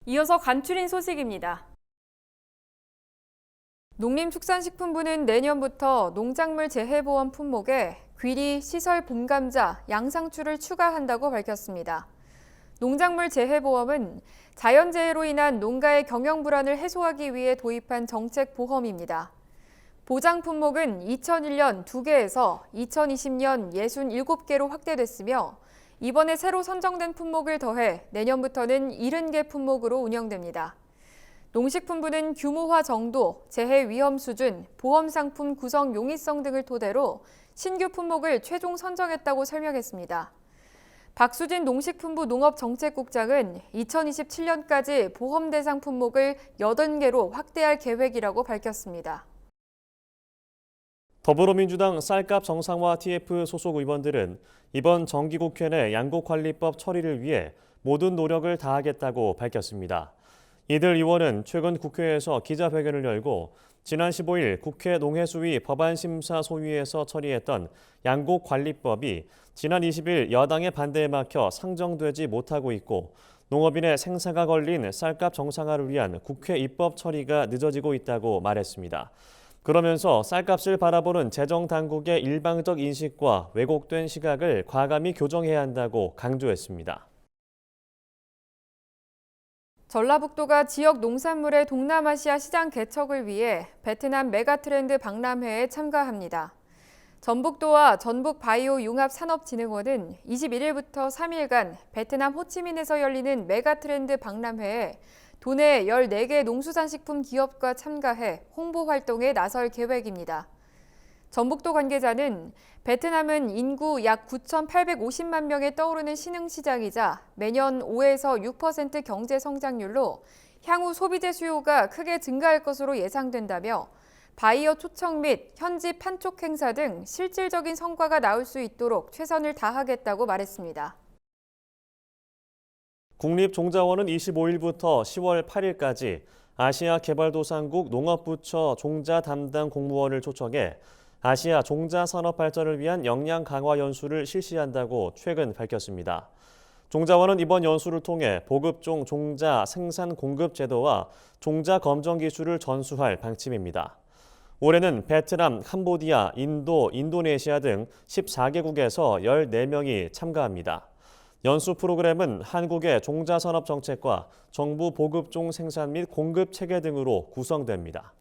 이어서 간추린 소식입니다. 농림축산식품부는 내년부터 농작물 재해보험 품목에 귀리, 시설 봄감자, 양상추를 추가한다고 밝혔습니다. 농작물 재해보험은 자연재해로 인한 농가의 경영 불안을 해소하기 위해 도입한 정책 보험입니다. 보장 품목은 2001년 2개에서 2020년 67개로 확대됐으며 이번에 새로 선정된 품목을 더해 내년부터는 70개 품목으로 운영됩니다. 농식품부는 규모화 정도, 재해 위험 수준, 보험 상품 구성 용이성 등을 토대로 신규 품목을 최종 선정했다고 설명했습니다. 박수진 농식품부 농업정책국장은 2027년까지 보험 대상 품목을 80개로 확대할 계획이라고 밝혔습니다. 더불어민주당 쌀값 정상화 TF 소속 의원들은 이번 정기국회 내 양곡관리법 처리를 위해 모든 노력을 다하겠다고 밝혔습니다. 이들 의원은 최근 국회에서 기자회견을 열고 지난 15일 국회 농해수위 법안심사 소위에서 처리했던 양곡관리법이 지난 20일 여당의 반대에 막혀 상정되지 못하고 있고 농업인의 생사가 걸린 쌀값 정상화를 위한 국회 입법 처리가 늦어지고 있다고 말했습니다. 그러면서 쌀값을 바라보는 재정당국의 일방적 인식과 왜곡된 시각을 과감히 교정해야 한다고 강조했습니다. 전라북도가 지역 농산물의 동남아시아 시장 개척을 위해 베트남 메가트렌드 박람회에 참가합니다. 전북도와 전북바이오융합산업진흥원은 21일부터 3일간 베트남 호치민에서 열리는 메가트렌드 박람회에 도내 14개 농수산식품 기업과 참가해 홍보 활동에 나설 계획입니다. 전북도 관계자는 베트남은 인구 약 9,850만 명에 떠오르는 신흥시장이자 매년 5에서 6% 경제 성장률로 향후 소비재 수요가 크게 증가할 것으로 예상된다며 바이어 초청 및 현지 판촉 행사 등 실질적인 성과가 나올 수 있도록 최선을 다하겠다고 말했습니다. 국립종자원은 25일부터 10월 8일까지 아시아개발도상국 농업부처 종자 담당 공무원을 초청해 아시아 종자 산업 발전을 위한 역량 강화 연수를 실시한다고 최근 밝혔습니다. 종자원은 이번 연수를 통해 보급종 종자 생산 공급 제도와 종자 검정 기술을 전수할 방침입니다. 올해는 베트남, 캄보디아, 인도, 인도네시아 등 14개국에서 14명이 참가합니다. 연수 프로그램은 한국의 종자산업 정책과 정부 보급종 생산 및 공급 체계 등으로 구성됩니다.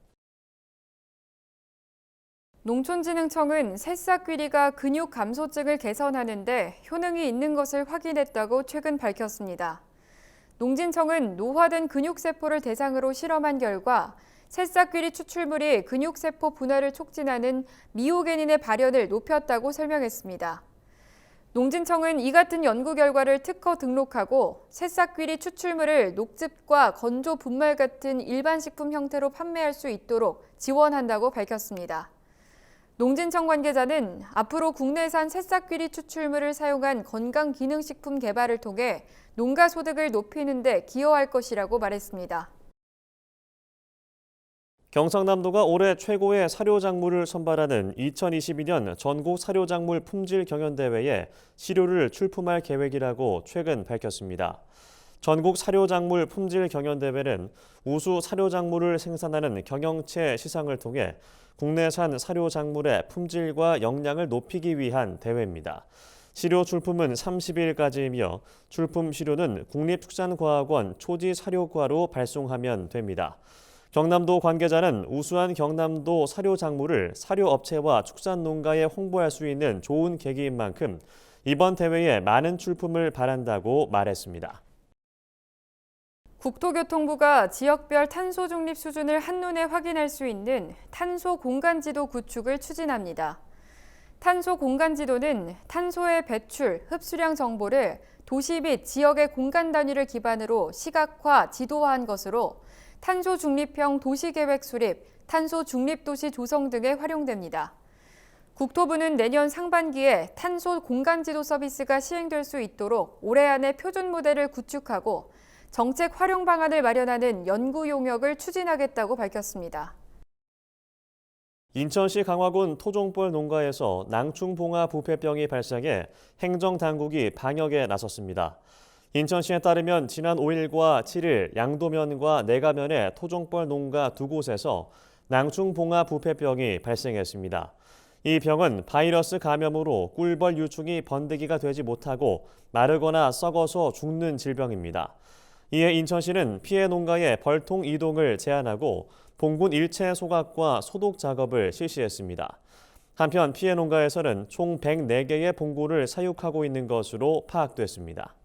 농촌진흥청은 새싹귀리가 근육 감소증을 개선하는 데 효능이 있는 것을 확인했다고 최근 밝혔습니다. 농진청은 노화된 근육세포를 대상으로 실험한 결과 새싹귀리 추출물이 근육세포 분할을 촉진하는 미오게닌의 발현을 높였다고 설명했습니다. 농진청은 이 같은 연구 결과를 특허 등록하고 새싹귀리 추출물을 녹즙과 건조 분말 같은 일반 식품 형태로 판매할 수 있도록 지원한다고 밝혔습니다. 농진청 관계자는 앞으로 국내산 새싹귀리 추출물을 사용한 건강기능식품 개발을 통해 농가 소득을 높이는 데 기여할 것이라고 말했습니다. 경상남도가 올해 최고의 사료작물을 선발하는 2022년 전국 사료작물 품질 경연대회에 시료를 출품할 계획이라고 최근 밝혔습니다. 전국 사료작물 품질 경연대회는 우수 사료작물을 생산하는 경영체 시상을 통해 국내산 사료작물의 품질과 역량을 높이기 위한 대회입니다. 시료 출품은 30일까지이며 출품 시료는 국립축산과학원 초지사료과로 발송하면 됩니다. 경남도 관계자는 우수한 경남도 사료작물을 사료업체와 축산농가에 홍보할 수 있는 좋은 계기인 만큼 이번 대회에 많은 출품을 바란다고 말했습니다. 국토교통부가 지역별 탄소 중립 수준을 한눈에 확인할 수 있는 탄소 공간지도 구축을 추진합니다. 탄소 공간지도는 탄소의 배출, 흡수량 정보를 도시 및 지역의 공간 단위를 기반으로 시각화, 지도화한 것으로 탄소 중립형 도시계획 수립, 탄소 중립도시 조성 등에 활용됩니다. 국토부는 내년 상반기에 탄소 공간지도 서비스가 시행될 수 있도록 올해 안에 표준 모델을 구축하고 정책 활용 방안을 마련하는 연구 용역을 추진하겠다고 밝혔습니다. 인천시 강화군 토종벌 농가에서 낭충봉화 부패병이 발생해 행정당국이 방역에 나섰습니다. 인천시에 따르면 지난 5일과 7일 양도면과 내가면의 토종벌 농가 2곳에서 낭충봉화 부패병이 발생했습니다. 이 병은 바이러스 감염으로 꿀벌 유충이 번데기가 되지 못하고 마르거나 썩어서 죽는 질병입니다. 이에 인천시는 피해 농가의 벌통 이동을 제한하고 봉군 일체 소각과 소독 작업을 실시했습니다. 한편 피해 농가에서는 총 104개의 봉구를 사육하고 있는 것으로 파악됐습니다.